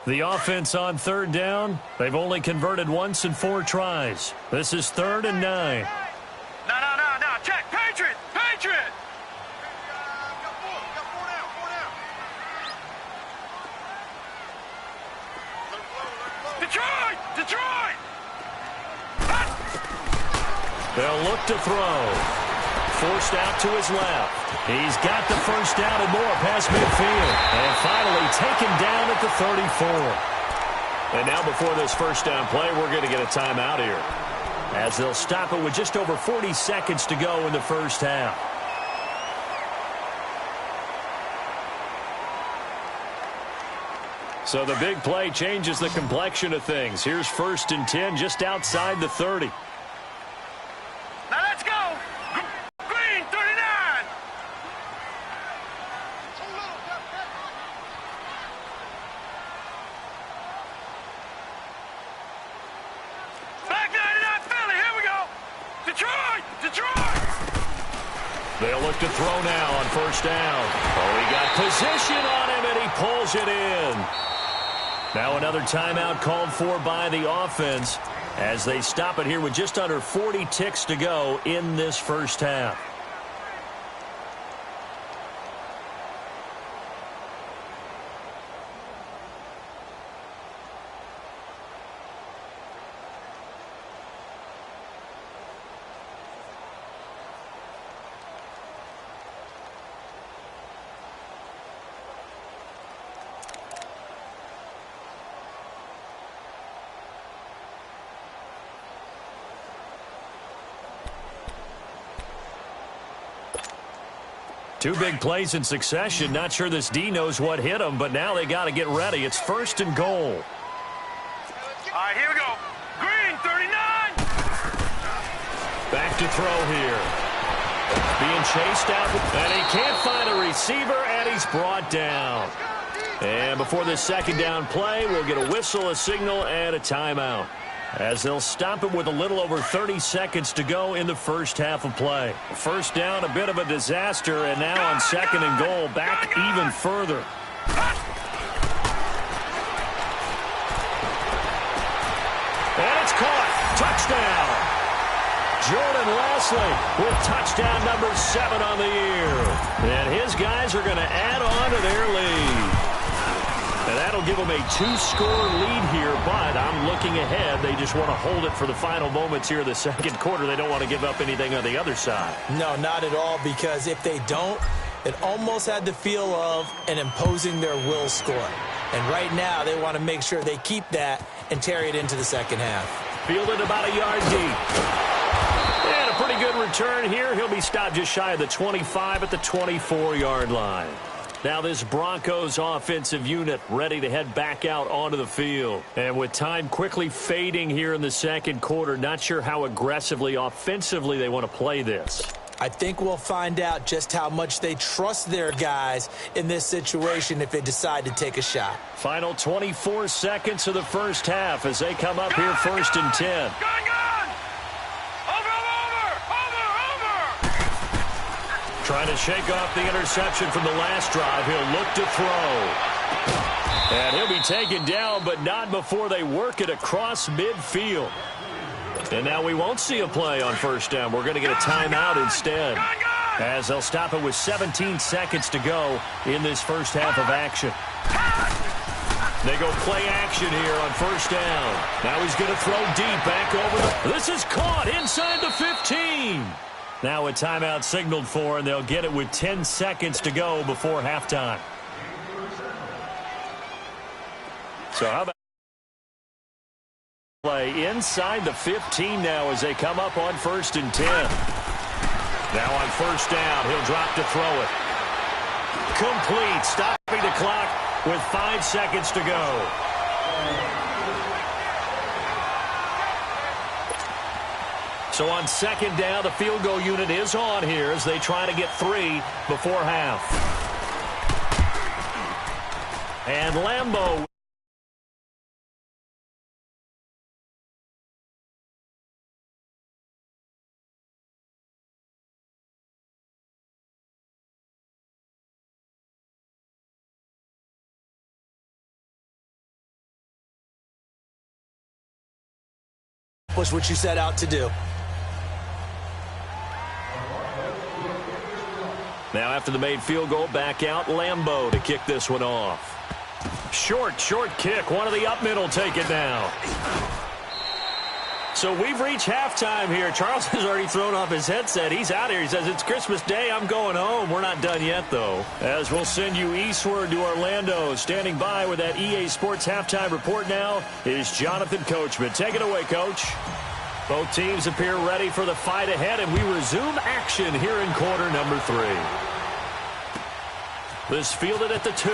The offense on third down, they've only converted once in 4 tries. This is 3rd and 9. No. Check. Patriot. Detroit. They'll look to throw. Forced out to his left. He's got the first down and more past midfield. And finally taken down at the 34. And now before this first down play, we're going to get a timeout here, as they'll stop it with just over 40 seconds to go in the first half. So the big play changes the complexion of things. Here's 1st and 10 just outside the 30. Now let's go. Green, 39. Back 99 Philly. Here we go. Detroit. They'll look to throw now on first down. Oh, he got position on him, and he pulls it in. Now another timeout called for by the offense as they stop it here with just under 40 ticks to go in this first half. Two big plays in succession. Not sure this D knows what hit him, but now they got to get ready. It's 1st and goal. All right, here we go. Green, 39. Back to throw here. Being chased out, and he can't find a receiver, and he's brought down. And before this second down play, we'll get a whistle, a signal, and a timeout, as they'll stop it with a little over 30 seconds to go in the first half of play. First down, a bit of a disaster, and now on 2nd and goal, back even further. And it's caught. Touchdown. Jordan Leslie with touchdown number 7 on the year. And his guys are going to add on to their lead. And that'll give them a 2-score lead here, but I'm looking ahead. They just want to hold it for the final moments here of the second quarter. They don't want to give up anything on the other side. No, not at all, because if they don't, it almost had the feel of an imposing their will score. And right now, they want to make sure they keep that and carry it into the second half. Fielded about a yard deep. And a pretty good return here. He'll be stopped just shy of the 25 at the 24-yard line. Now this Broncos offensive unit ready to head back out onto the field. And with time quickly fading here in the second quarter, not sure how aggressively, offensively they want to play this. I think we'll find out just how much they trust their guys in this situation if they decide to take a shot. Final 24 seconds of the first half as they come up here 1st and 10. Trying to shake off the interception from the last drive. He'll look to throw. And he'll be taken down, but not before they work it across midfield. And now we won't see a play on first down. We're going to get a timeout instead, as they'll stop it with 17 seconds to go in this first half of action. They go play action here on first down. Now he's going to throw deep back over the... This is caught inside the 15. Now a timeout signaled for, and they'll get it with 10 seconds to go before halftime. So how about play inside the 15 now as they come up on 1st and 10. Now on first down, he'll drop to throw it. Complete, stopping the clock with 5 seconds to go. So on second down, the field goal unit is on here as they try to get 3 before half. And Lambeau Push what you set out to do. Now after the made field goal, back out Lambeau to kick this one off. Short kick. One of the up middle take it now. So we've reached halftime here. Charles has already thrown off his headset. He's out here. He says, it's Christmas Day. I'm going home. We're not done yet, though. As we'll send you eastward to Orlando. Standing by with that EA Sports halftime report now is Jonathan Coachman. Take it away, Coach. Both teams appear ready for the fight ahead, and we resume action here in quarter number 3. This fielded at the 2.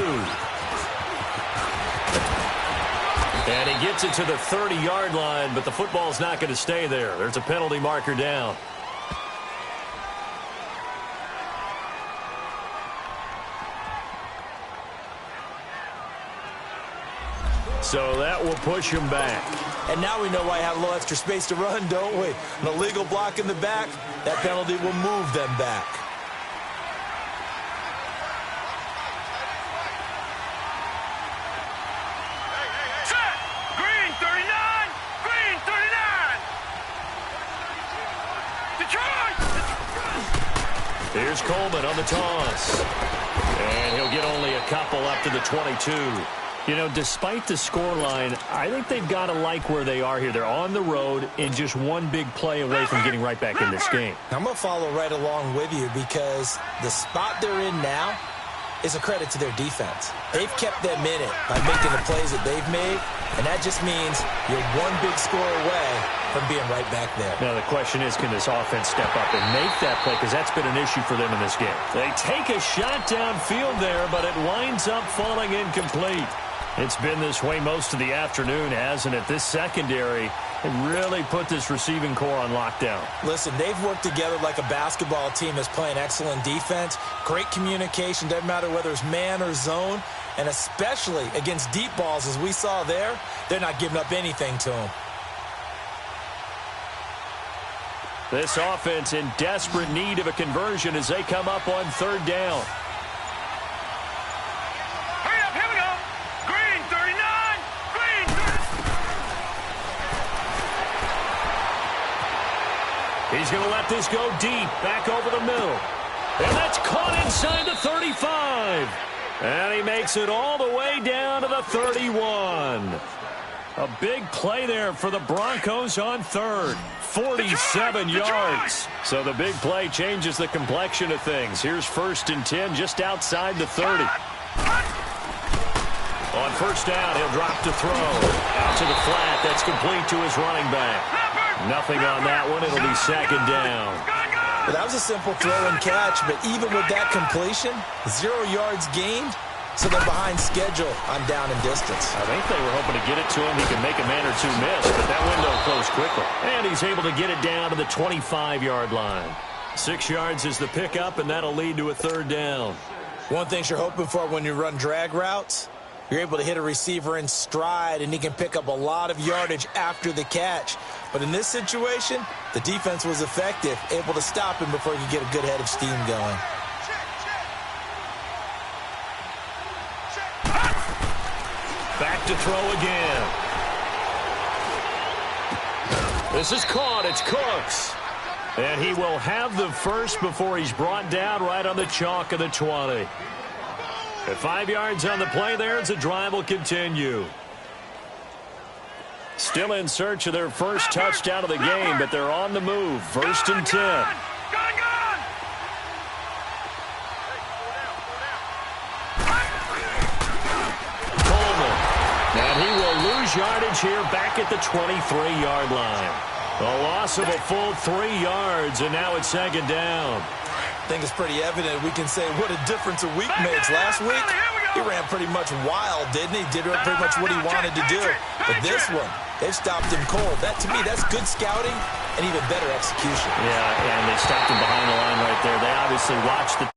And he gets it to the 30-yard line, but the football's not going to stay there. There's a penalty marker down. So that will push him back. And now we know why I have a little extra space to run, don't we? An illegal block in the back, that penalty will move them back. Here's Coleman on the toss. And he'll get only a couple up to the 22. You know, despite the scoreline, I think they've got to like where they are here. They're on the road and just one big play away from getting right back in this game. I'm going to follow right along with you because the spot they're in now is a credit to their defense. They've kept them in it by making the plays that they've made, and that just means you're one big score away from being right back there. Now, the question is, can this offense step up and make that play? Because that's been an issue for them in this game. They take a shot downfield there, but it winds up falling incomplete. It's been this way most of the afternoon, hasn't it? This secondary really put this receiving core on lockdown. Listen, they've worked together like a basketball team that's playing excellent defense. Great communication, doesn't matter whether it's man or zone. And especially against deep balls, as we saw there, they're not giving up anything to them. This offense in desperate need of a conversion as they come up on 3rd down. Hurry up, here we go. Green, 39. Green, 30. He's going to let this go deep, back over the middle. And that's caught inside the 35. And he makes it all the way down to the 31. A big play there for the Broncos on 3rd. 47 yards. So the big play changes the complexion of things. Here's 1st and 10 just outside the 30. On 1st down, he'll drop to throw. Out to the flat. That's complete to his running back. Nothing on that one. It'll be 2nd down. Well, that was a simple throw and catch, but even with that completion, 0 yards gained. So they're behind schedule on down and distance. I think they were hoping to get it to him. He can make a man or two miss, but that window closed quickly. And he's able to get it down to the 25-yard line. 6 yards is the pickup, and that'll lead to a 3rd down. One thing you're hoping for when you run drag routes, you're able to hit a receiver in stride, and he can pick up a lot of yardage after the catch. But in this situation, the defense was effective, able to stop him before he could get a good head of steam going. Back to throw again. This is caught. It's Cooks. And he will have the first before he's brought down right on the chalk of the 20. At 5 yards on the play there, as the drive will continue. Still in search of their first touchdown of the game, but they're on the move. 1st and 10. And he will lose yardage here back at the 23-yard line. A loss of a full 3 yards, and now it's 2nd down. I think it's pretty evident we can say what a difference a week makes. Last week, he ran pretty much wild, didn't he? Did pretty much what he wanted to do. But this one, they've stopped him cold. That, to me, that's good scouting and even better execution. Yeah, and they stopped him behind the line right there. They obviously watched the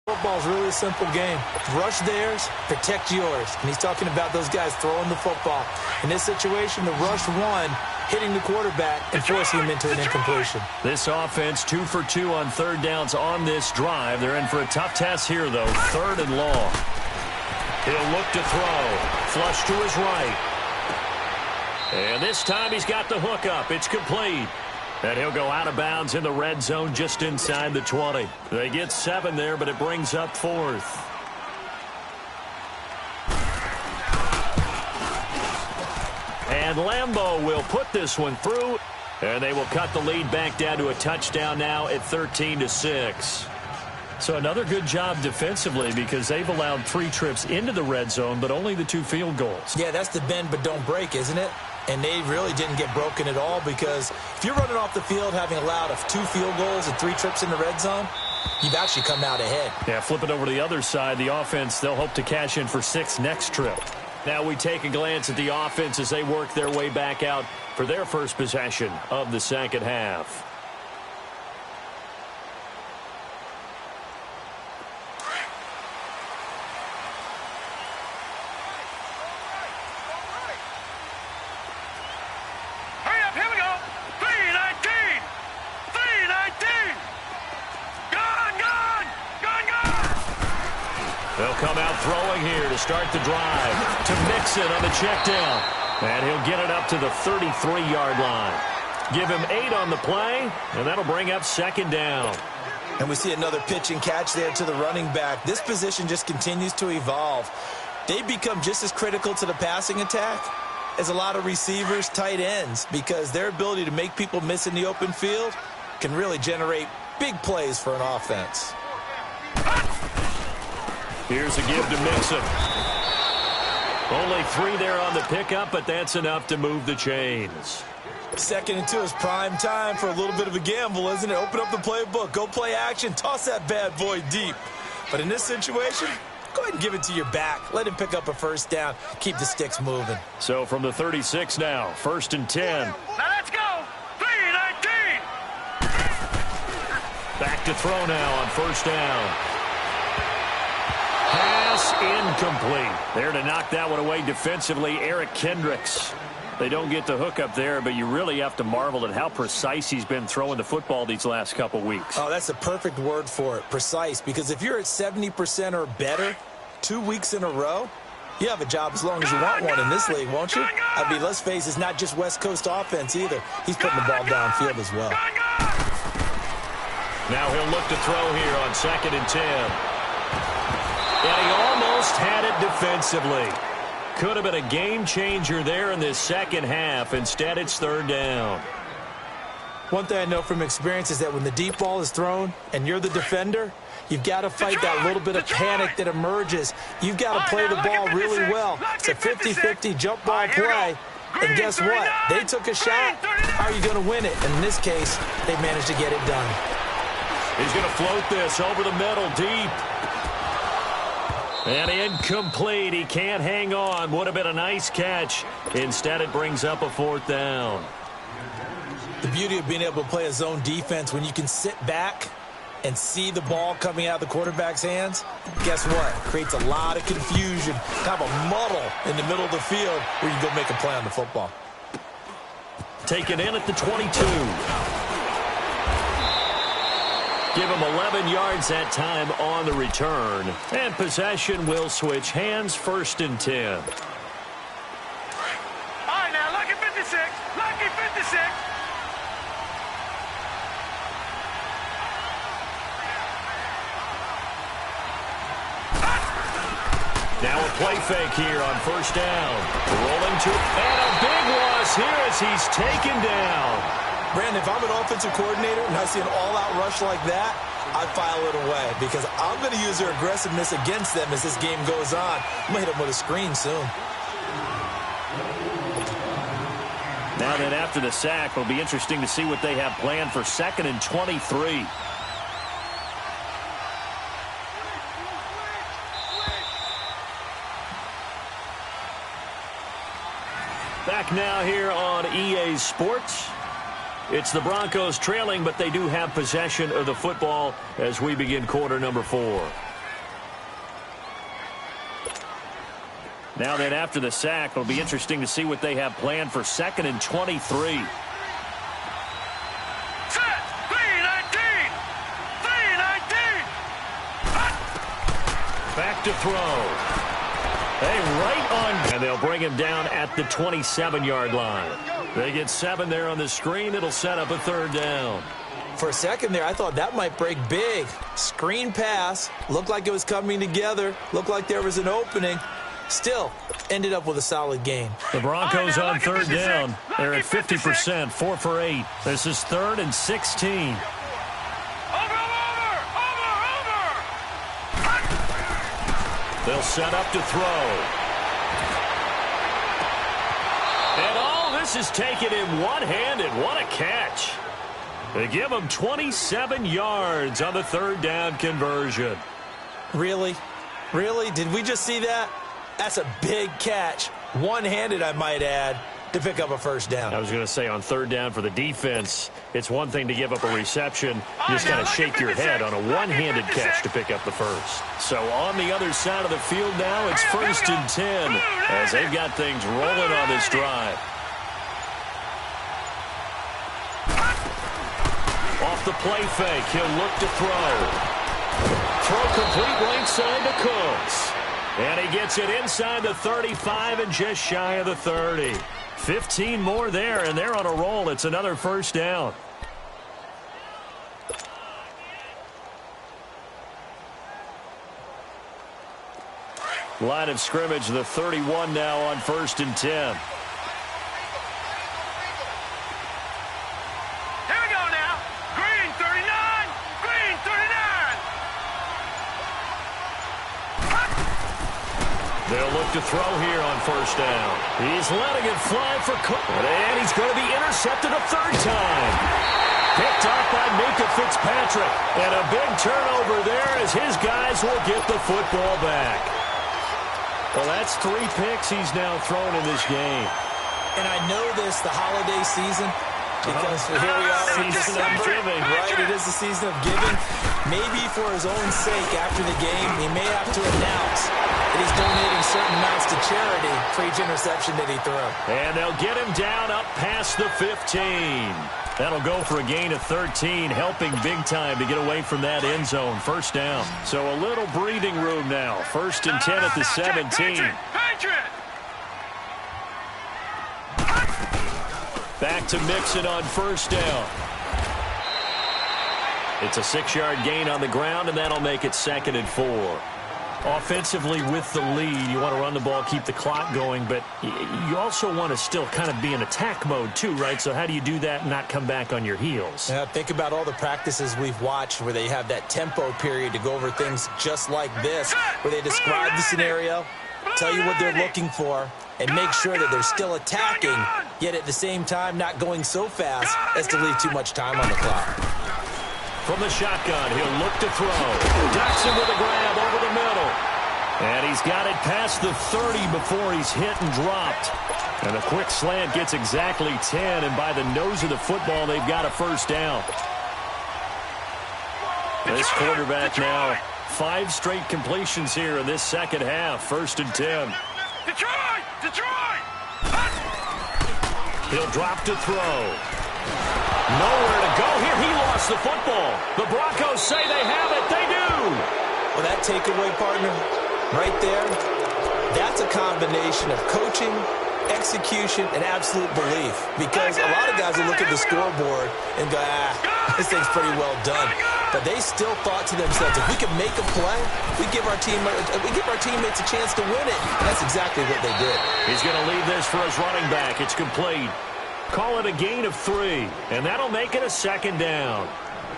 Football's really a simple game. Rush theirs, protect yours. And he's talking about those guys throwing the football. In this situation, the rush one, hitting the quarterback and forcing him into an incompletion. This offense 2 for 2 on 3rd downs on this drive. They're in for a tough test here, though. 3rd and long. He'll look to throw. Flush to his right. And this time he's got the hook up. It's complete. And he'll go out of bounds in the red zone just inside the 20. They get 7 there, but it brings up 4th. And Lambeau will put this one through. And they will cut the lead back down to a touchdown now at 13-6. So another good job defensively because they've allowed 3 trips into the red zone, but only the 2 field goals. Yeah, that's the bend but don't break, isn't it? And they really didn't get broken at all because if you're running off the field having allowed 2 field goals and 3 trips in the red zone, you've actually come out ahead. Yeah, flip it over to the other side. The offense, they'll hope to cash in for 6 next trip. Now we take a glance at the offense as they work their way back out for their first possession of the second half. Hurry up, here we go. 3:19. 3:19. Gone. They'll come out throwing here to start the drive. To Mixon on the check down. And he'll get it up to the 33-yard line. Give him 8 on the play, and that'll bring up second down. And we see another pitch and catch there to the running back. This position just continues to evolve. They become just as critical to the passing attack as a lot of receivers, tight ends, because their ability to make people miss in the open field can really generate big plays for an offense. Here's a give to Mixon. Only 3 there on the pickup, but that's enough to move the chains. 2nd and 2 is prime time for a little bit of a gamble, isn't it? Open up the playbook, go play action, toss that bad boy deep. But in this situation, go ahead and give it to your back. Let him pick up a first down. Keep the sticks moving. So from the 36 now, 1st and 10. Now let's go. 3:19. Back to throw now on 1st down. Pass incomplete. There to knock that one away defensively, Eric Kendricks. They don't get the hook up there, but you really have to marvel at how precise he's been throwing the football these last couple weeks. Oh, that's a perfect word for it, precise, because if you're at 70% or better 2 weeks in a row, you have a job as long as you want one in this league, won't you? I mean, let's face it, it's not just West Coast offense either. He's putting the ball downfield as well. Now he'll look to throw here on 2nd and 10. And he almost had it defensively. Could have been a game changer there in this second half. Instead, it's 3rd down. One thing I know from experience is that when the deep ball is thrown and you're the defender, you've got to fight that little bit of panic that emerges. You've got to play the ball really well. It's a 50-50 jump ball play. And guess what? They took a shot. How are you going to win it? And in this case, they managed to get it done. He's going to float this over the middle deep. And incomplete. He can't hang on. Would have been a nice catch. Instead, it brings up a 4th down. The beauty of being able to play a zone defense when you can sit back and see the ball coming out of the quarterback's hands, guess what? Creates a lot of confusion, kind of a muddle in the middle of the field where you go make a play on the football. Taken in at the 22. Give him 11 yards that time on the return. And possession will switch hands, 1st and 10. All right, now, lucky 56. Lucky 56. Now a play fake here on 1st down. Rolling to, and a big loss here as he's taken down. Brandon, if I'm an offensive coordinator and I see an all-out rush like that, I file it away because I'm going to use their aggressiveness against them as this game goes on. I'm going to hit them with a screen soon. Now that after the sack, it'll be interesting to see what they have planned for 2nd and 23. Back now here on EA Sports. It's the Broncos trailing, but they do have possession of the football as we begin quarter number 4. Now that after the sack, it'll be interesting to see what they have planned for 2nd and 23. Set. 3:19. 3:19. Back to throw. Hey, right on. And they'll bring him down at the 27-yard line. They get 7 there on the screen. It'll set up a third down. For a second there, I thought that might break big. Screen pass. Looked like it was coming together. Looked like there was an opening. Still, ended up with a solid gain. The Broncos on third down. They're at 50%, 4 for 8. This is 3rd and 16. They'll set up to throw. And all this is taken in one-handed. What a catch. They give him 27 yards on the third down conversion. Really? Really? Did we just see that? That's a big catch. One-handed, I might add, to pick up a first down. I was going to say, on third down for the defense, it's one thing to give up a reception. You just kind of shake your head on a one-handed catch to pick up the first. So on the other side of the field now, it's 1st and 10 as they've got things rolling on this drive. Off the play fake, he'll look to throw. Throw complete right side to Cooks. And he gets it inside the 35 and just shy of the 30. 15 more there, and they're on a roll. It's another first down. Line of scrimmage, the 31 now on 1st and 10. They'll look to throw here on first down. He's letting it fly for Cook. And he's going to be intercepted a third time. Picked off by Minkah Fitzpatrick. And a big turnover there as his guys will get the football back. Well, that's 3 picks he's now thrown in this game. And I know this, the holiday season, because here we are in December, right? It is the season of giving. Maybe for his own sake, after the game, he may have to announce that he's donating certain amounts to charity for each interception that he threw. And they'll get him down up past the 15. That'll go for a gain of 13, helping big time to get away from that end zone. First down. So a little breathing room now. 1st and 10 at the 17. Back to Mixon on first down. It's a 6-yard gain on the ground, and that'll make it 2nd and 4. Offensively with the lead, you want to run the ball, keep the clock going, but you also want to still kind of be in attack mode too, right? So how do you do that and not come back on your heels? Yeah, think about all the practices we've watched where they have that tempo period to go over things just like this, where they describe the scenario, tell you what they're looking for, and make sure that they're still attacking, yet at the same time not going so fast as to leave too much time on the clock. From the shotgun, he'll look to throw. Jackson with a grab over the middle. And he's got it past the 30 before he's hit and dropped. And a quick slant gets exactly 10, and by the nose of the football, they've got a first down. This quarterback now, 5 straight completions here in this second half. 1st and 10. Detroit! He'll drop to throw. Nowhere to go here. He lost the football. The Broncos say they have it. They do. Well, that takeaway, partner, right there, that's a combination of coaching, execution, and absolute belief. Because a lot of guys will look at the scoreboard and go, this thing's pretty well done. But they still thought to themselves, if we can make a play, we give our teammates a chance to win it. And that's exactly what they did. He's going to leave this for his running back. It's complete. Call it a gain of 3, and that'll make it a 2nd down.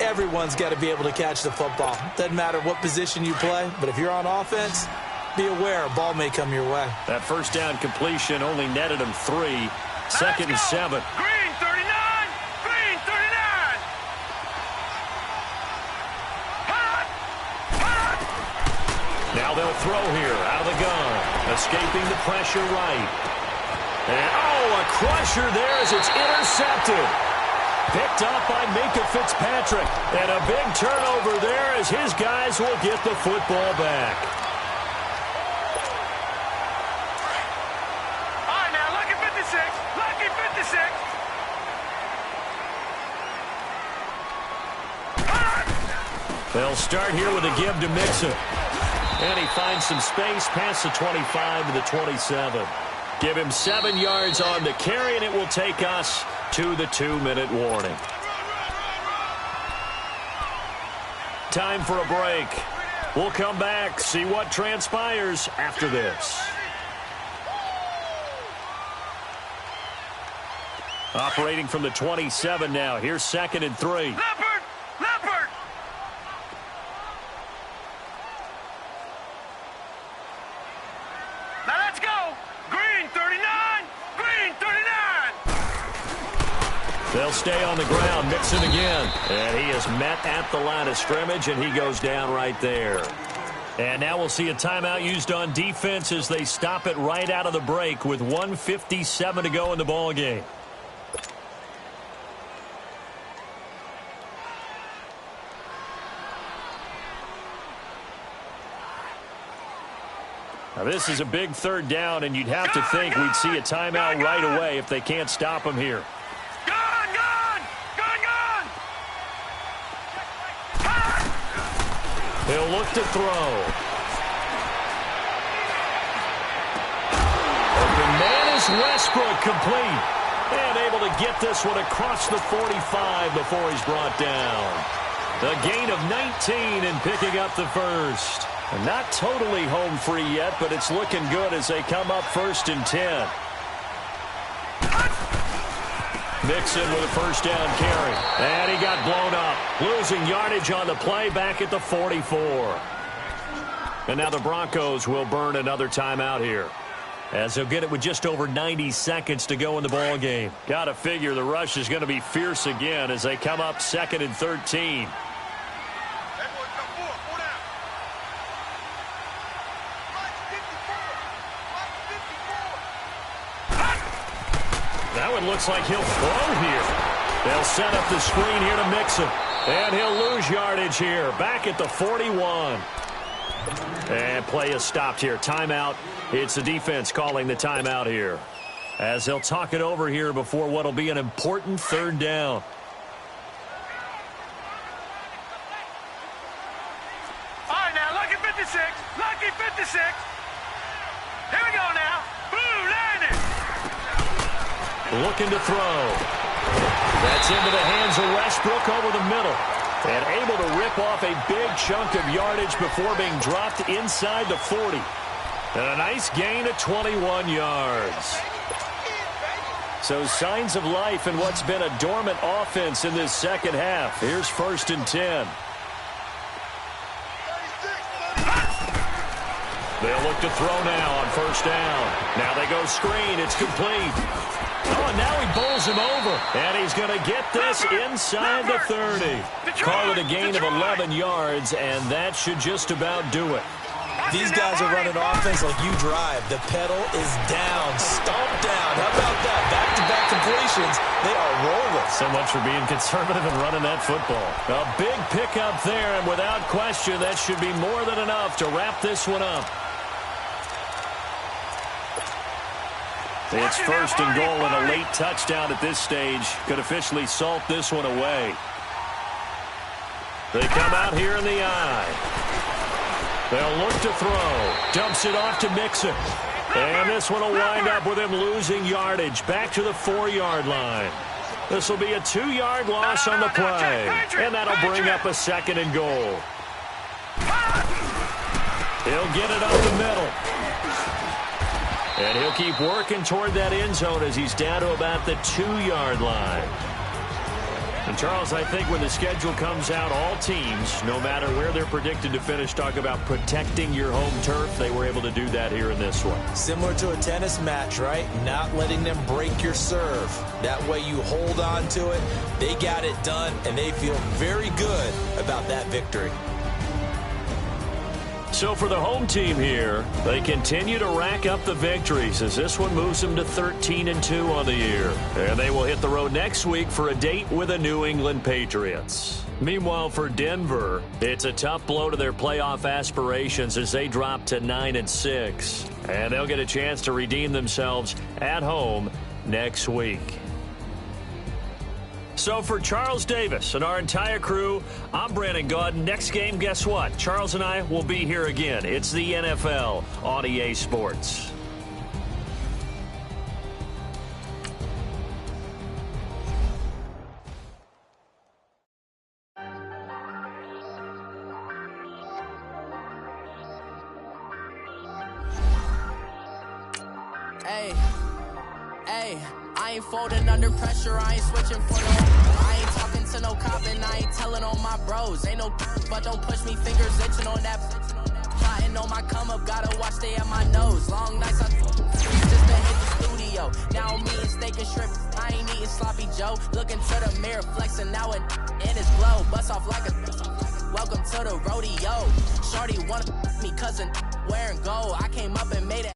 Everyone's got to be able to catch the football. Doesn't matter what position you play, but if you're on offense, be aware a ball may come your way. That first down completion only netted him 3. 2nd and 7. Green 39! Green 39! Now they'll throw here out of the gun. Escaping the pressure right. And, a crusher there as it's intercepted. Picked up by Minkah Fitzpatrick. And a big turnover there as his guys will get the football back. All right, now, lucky 56. Lucky 56. They'll start here with a give to Mixon. And he finds some space past the 25 to the 27. Give him 7 yards on the carry, and it will take us to the 2-minute warning. Time for a break. We'll come back, see what transpires after this. Operating from the 27 now. Here's 2nd and 3. Leopard! Leopard! Now let's go! Green 39! Green 39! They'll stay on the ground. Mixon again. And he is met at the line of scrimmage, and he goes down right there. And now we'll see a timeout used on defense as they stop it right out of the break with 1:57 to go in the ball game. Now this is a big 3rd down, and you'd have to think we'd see a timeout right away if they can't stop him here. Gone! Gone! Gone! Gone! He'll look to throw. Open man is Westbrook, complete. And able to get this one across the 45 before he's brought down. The gain of 19 and picking up the first. Not totally home free yet, but it's looking good as they come up 1st and 10. Mixon with a 1st down carry. And he got blown up. Losing yardage on the play back at the 44. And now the Broncos will burn another timeout here, as they'll get it with just over 90 seconds to go in the ball game. Got to figure the rush is going to be fierce again as they come up 2nd and 13. That one looks like he'll throw here. They'll set up the screen here to Mixon. And he'll lose yardage here. Back at the 41. And play is stopped here. Timeout. It's the defense calling the timeout here, as they'll talk it over here before what will be an important 3rd down. All right, now, lucky 56. Lucky 56. Here we go now. Blue landing. Looking to throw. That's into the hands of Westbrook over the middle. And able to rip off a big chunk of yardage before being dropped inside the 40. And a nice gain of 21 yards. So signs of life in what's been a dormant offense in this 2nd half. Here's 1st and 10. They'll look to throw now on 1st down. Now they go screen. It's complete. Oh, and now he bowls him over. And he's going to get this inside the 30. Call it a gain of 11 yards, and that should just about do it. These guys are running offense like you drive. The pedal is down, stomped down. How about that? Back-to-back completions. They are rolling. So much for being conservative and running that football. A big pickup there, and without question, that should be more than enough to wrap this one up. It's 1st and goal, and a late touchdown at this stage could officially salt this one away. They come out here in the eye. They'll look to throw. Dumps it off to Mixon. And this one will wind up with him losing yardage back to the 4-yard line. This will be a 2-yard loss on the play. And that'll bring up a 2nd and goal. He'll get it up the middle. And he'll keep working toward that end zone as he's down to about the 2-yard line. And, Charles, I think when the schedule comes out, all teams, no matter where they're predicted to finish, talk about protecting your home turf. They were able to do that here in this one. Similar to a tennis match, right? Not letting them break your serve. That way you hold on to it. They got it done, and they feel very good about that victory. So for the home team here, they continue to rack up the victories as this one moves them to 13-2 on the year. And they will hit the road next week for a date with the New England Patriots. Meanwhile, for Denver, it's a tough blow to their playoff aspirations as they drop to 9-6. And they'll get a chance to redeem themselves at home next week. So for Charles Davis and our entire crew, I'm Brandon Gaudin. Next game, guess what? Charles and I will be here again. It's the NFL on EA Sports. I ain't folding under pressure, I ain't switching for no. I ain't talking to no cop and I ain't telling on my bros. Ain't no but don't push me, fingers itching on that. Plotting on my come up, gotta watch stay at my nose. Long nights I just to hit the studio. Now I'm eating steak and shrimp, I ain't eating sloppy Joe. Looking to the mirror, flexing now and in his glow. Bust off like a welcome to the rodeo. Shorty wanna me cousin wearing gold. I came up and made it